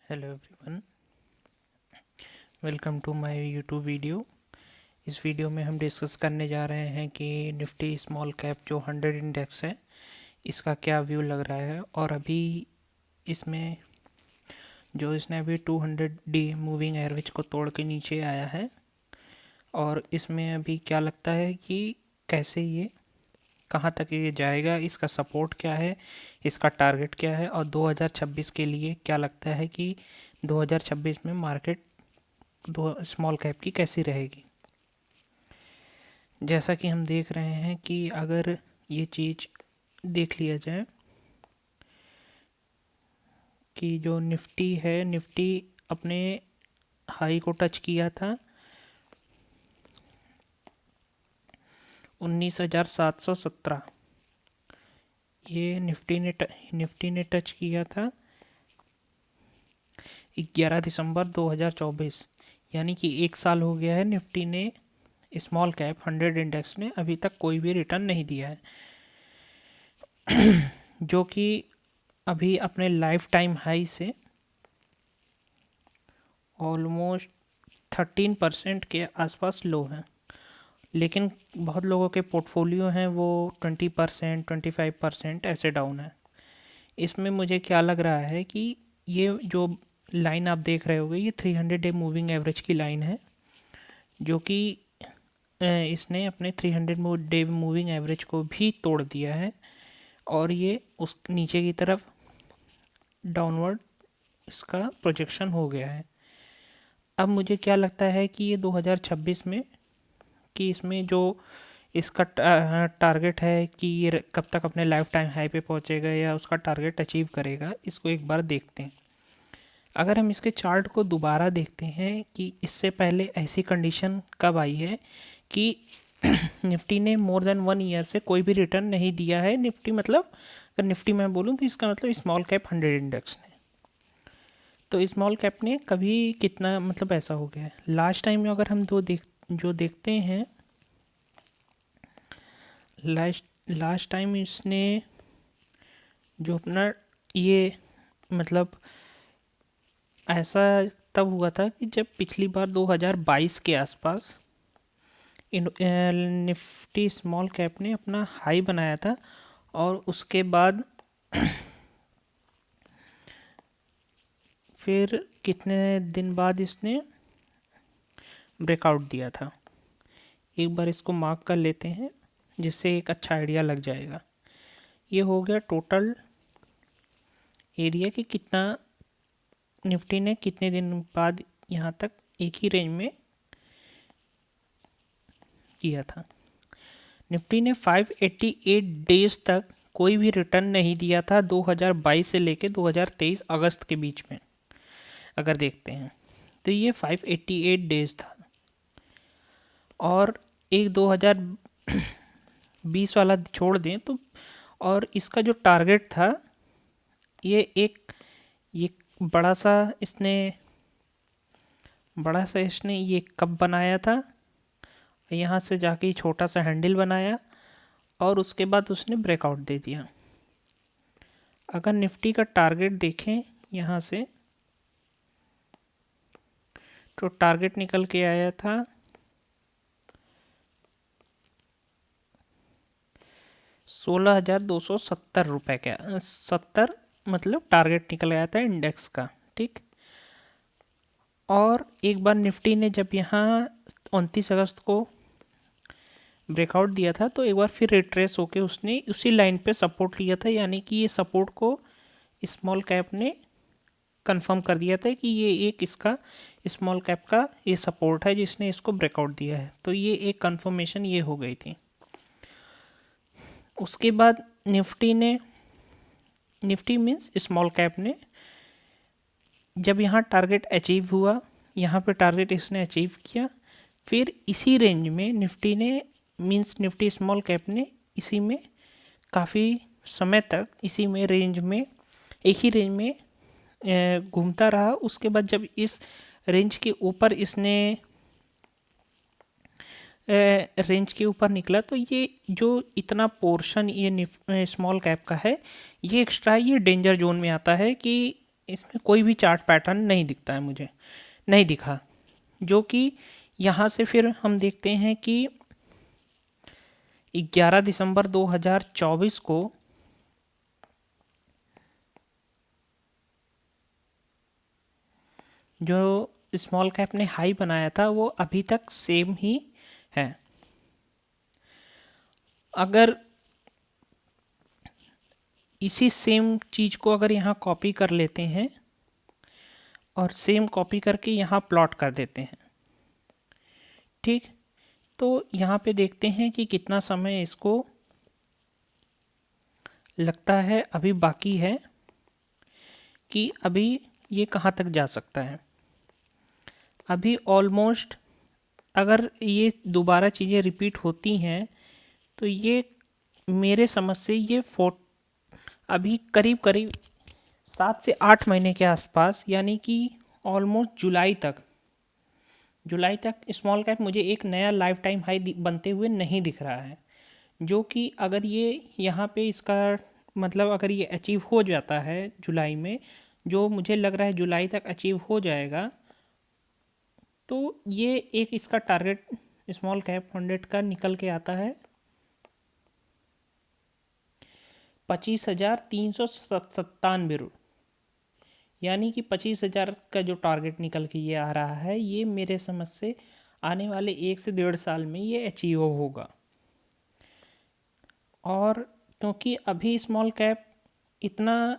Hello everyone, welcome to my YouTube video. इस video में हम डिस्कस करने जा रहे हैं कि निफ्टी स्मॉल कैप जो 100 इंडेक्स है इसका क्या व्यू लग रहा है। और अभी इसमें जो इसने अभी 200 डी मूविंग एवरेज को तोड़ के नीचे आया है, और इसमें अभी क्या लगता है कि कैसे ये कहाँ तक ये जाएगा, इसका सपोर्ट क्या है, इसका टारगेट क्या है, और 2026 के लिए क्या लगता है कि 2026 में मार्केट दो स्मॉल कैप की कैसी रहेगी। जैसा कि हम देख रहे हैं कि अगर ये चीज़ देख लिया जाए कि जो निफ्टी है, निफ्टी अपने हाई को टच किया था 19,717। ये निफ्टी ने टच किया था 11 दिसंबर 2024, यानी कि एक साल हो गया है। निफ्टी ने स्मॉल कैप 100 इंडेक्स ने अभी तक कोई भी रिटर्न नहीं दिया है, जो कि अभी अपने लाइफ टाइम हाई से ऑलमोस्ट 13% के आसपास लो हैं। लेकिन बहुत लोगों के पोर्टफोलियो हैं वो 20%, 25% ऐसे डाउन है। इसमें मुझे क्या लग रहा है कि ये जो लाइन आप देख रहे होगे, ये 300 डे मूविंग एवरेज की लाइन है, जो कि इसने अपने 300 डे मूविंग एवरेज को भी तोड़ दिया है, और ये उस नीचे की तरफ डाउनवर्ड इसका प्रोजेक्शन हो गया है। अब मुझे क्या लगता है कि ये 2026 में कि इसमें जो इसका टारगेट है कि ये कब तक अपने लाइफ टाइम हाई पे पहुंचेगा या उसका टारगेट अचीव करेगा, इसको एक बार देखते हैं। अगर हम इसके चार्ट को दोबारा देखते हैं कि इससे पहले ऐसी कंडीशन कब आई है कि निफ्टी ने मोर देन 1 ईयर से कोई भी रिटर्न नहीं दिया है। निफ्टी मतलब, अगर निफ्टी मैं बोलूँ तो इसका मतलब स्मॉल कैप 100 इंडेक्स ने। तो स्मॉल कैप ने कभी कितना मतलब ऐसा हो गया है। लास्ट टाइम में अगर हम जो देखते हैं, लास्ट टाइम इसने जो अपना ये मतलब ऐसा तब हुआ था कि जब पिछली बार 2022 के आसपास निफ्टी स्मॉल कैप ने अपना हाई बनाया था, और उसके बाद फिर कितने दिन बाद इसने ब्रेकआउट दिया था। एक बार इसको मार्क कर लेते हैं जिससे एक अच्छा आइडिया लग जाएगा। ये हो गया टोटल एरिया कि कितना निफ्टी ने कितने दिन बाद यहाँ तक एक ही रेंज में किया था। निफ्टी ने 588 डेज तक कोई भी रिटर्न नहीं दिया था 2022 से लेके 2023 अगस्त के बीच में। अगर देखते हैं तो ये 588 डेज था, और एक 2020 वाला छोड़ दें तो, और इसका जो टारगेट था ये बड़ा सा इसने ये कब बनाया था, यहाँ से जाके छोटा सा हैंडल बनाया और उसके बाद उसने ब्रेकआउट दे दिया। अगर निफ्टी का टारगेट देखें यहाँ से, तो टारगेट निकल के आया था 16,270 रुपये का, 70 मतलब टारगेट निकल आया था इंडेक्स का। ठीक। और एक बार निफ्टी ने जब यहाँ 29 अगस्त को ब्रेकआउट दिया था, तो एक बार फिर रिट्रेस होके उसने उसी लाइन पे सपोर्ट लिया था, यानी कि ये सपोर्ट को स्मॉल कैप ने कंफर्म कर दिया था कि ये एक इसका स्मॉल कैप का ये सपोर्ट है जिसने इसको ब्रेकआउट दिया है। तो ये एक कंफर्मेशन ये हो गई थी। उसके बाद निफ्टी मीन्स स्मॉल कैप ने जब यहाँ टारगेट अचीव हुआ, यहाँ पे टारगेट इसने अचीव किया, फिर इसी रेंज में निफ्टी स्मॉल कैप ने इसी में काफ़ी समय तक इसी में रेंज में एक ही रेंज में घूमता रहा। उसके बाद जब इस रेंज के ऊपर इसने रेंज के ऊपर निकला, तो ये जो इतना पोर्शन ये स्मॉल कैप का है, ये एक्स्ट्रा ये डेंजर जोन में आता है कि इसमें कोई भी चार्ट पैटर्न नहीं दिखता है, मुझे नहीं दिखा। जो कि यहाँ से फिर हम देखते हैं कि 11 दिसंबर 2024 को जो स्मॉल कैप ने हाई बनाया था वो अभी तक सेम ही है। अगर इसी सेम चीज़ को अगर यहाँ कॉपी कर लेते हैं और सेम कॉपी करके यहाँ प्लॉट कर देते हैं, ठीक, तो यहाँ पे देखते हैं कि कितना समय इसको लगता है। अभी बाकी है कि अभी ये कहाँ तक जा सकता है। अभी ऑलमोस्ट अगर ये दोबारा चीज़ें रिपीट होती हैं तो ये मेरे समझ से ये अभी करीब करीब 7 से 8 महीने के आसपास, यानी कि ऑलमोस्ट जुलाई तक स्मॉल कैप मुझे एक नया लाइफ टाइम हाई बनते हुए नहीं दिख रहा है। जो कि अगर ये यहाँ पे इसका मतलब अगर ये अचीव हो जाता है जुलाई में, जो मुझे लग रहा है जुलाई तक अचीव हो जाएगा, तो ये एक इसका टारगेट स्मॉल कैप 100 का निकल के आता है 25,397 यानी कि 25,000 का जो टारगेट निकल के ये आ रहा है, ये मेरे समझ से आने वाले 1 से 1.5 साल में ये अचीव होगा। और क्योंकि अभी स्मॉल कैप इतना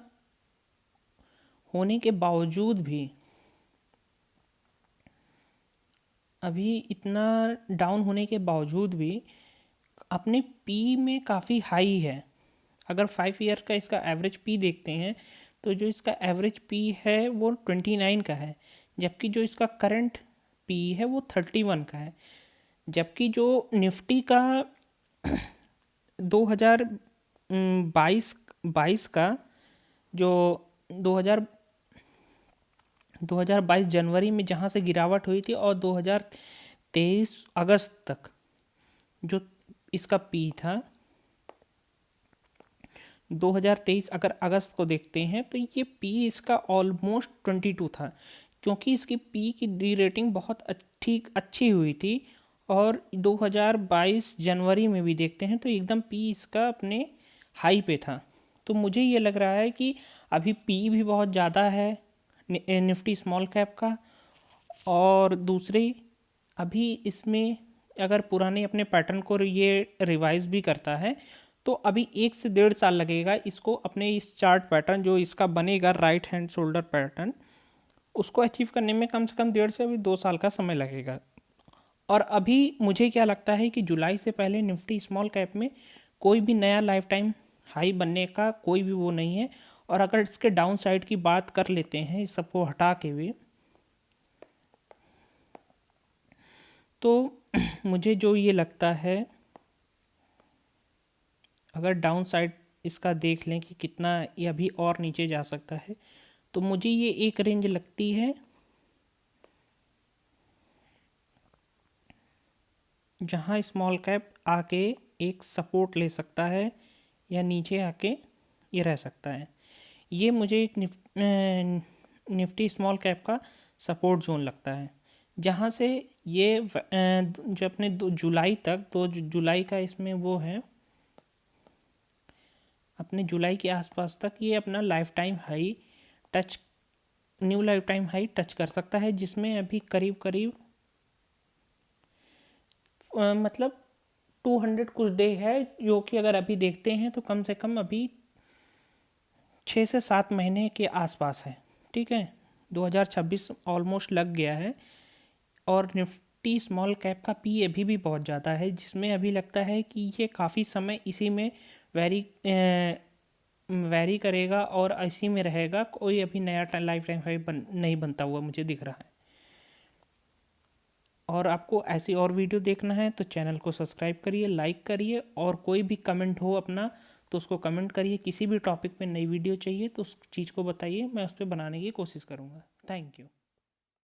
होने के बावजूद भी, अभी इतना डाउन होने के बावजूद भी अपने पी में काफ़ी हाई है। अगर 5 ईयर का इसका एवरेज पी देखते हैं तो जो इसका एवरेज पी है वो 29 का है, जबकि जो इसका करंट पी है वो 31 का है। जबकि जो निफ्टी का 2022 का जो 2022 जनवरी में जहाँ से गिरावट हुई थी और 2023 अगस्त तक जो इसका पी था, 2023 अगर अगस्त को देखते हैं तो ये पी इसका ऑलमोस्ट 22 था, क्योंकि इसकी पी की डी रेटिंग बहुत अच्छी हुई थी। और 2022 जनवरी में भी देखते हैं तो एकदम पी इसका अपने हाई पे था। तो मुझे ये लग रहा है कि अभी पी भी बहुत ज़्यादा है निफ्टी स्मॉल कैप का। और दूसरी, अभी इसमें अगर पुराने अपने पैटर्न को ये रिवाइज भी करता है तो अभी 1 से 1.5 साल लगेगा इसको अपने इस चार्ट पैटर्न जो इसका बनेगा राइट हैंड शोल्डर पैटर्न, उसको अचीव करने में कम से कम 1.5 से अभी 2 साल का समय लगेगा। और अभी मुझे क्या लगता है कि जुलाई से पहले निफ्टी स्मॉल कैप में कोई भी नया लाइफ टाइम हाई बनने का कोई भी वो नहीं है। और अगर इसके डाउन साइड की बात कर लेते हैं इस सबको हटा के भी, तो मुझे जो ये लगता है, अगर डाउन साइड इसका देख लें कि कितना ये अभी और नीचे जा सकता है, तो मुझे ये एक रेंज लगती है जहां स्मॉल कैप आके एक सपोर्ट ले सकता है या नीचे आके ये रह सकता है। ये मुझे एक निफ्टी स्मॉल कैप का सपोर्ट जोन लगता है, जहाँ से ये जो अपने जुलाई तक, तो जुलाई का इसमें वो है, अपने जुलाई के आसपास तक ये अपना life time high new life time high touch कर सकता है, जिसमें अभी करीब करीब मतलब 200 कुछ डे है, जो कि अगर अभी देखते हैं तो कम से कम अभी 6 से 7 महीने के आसपास है। ठीक है, 2026 ऑलमोस्ट लग गया है। और निफ्टी स्मॉल कैप का पी अभी भी बहुत ज़्यादा है, जिसमें अभी लगता है कि ये काफ़ी समय इसी में वैरी करेगा और इसी में रहेगा। कोई अभी नया लाइफ टाइम हाई नहीं बनता हुआ मुझे दिख रहा है। और आपको ऐसी और वीडियो देखना है तो चैनल को सब्सक्राइब करिए, लाइक करिए, और कोई भी कमेंट हो अपना तो उसको कमेंट करिए। किसी भी टॉपिक पे नई वीडियो चाहिए तो उस चीज़ को बताइए, मैं उस पर बनाने की कोशिश करूँगा। Thank you.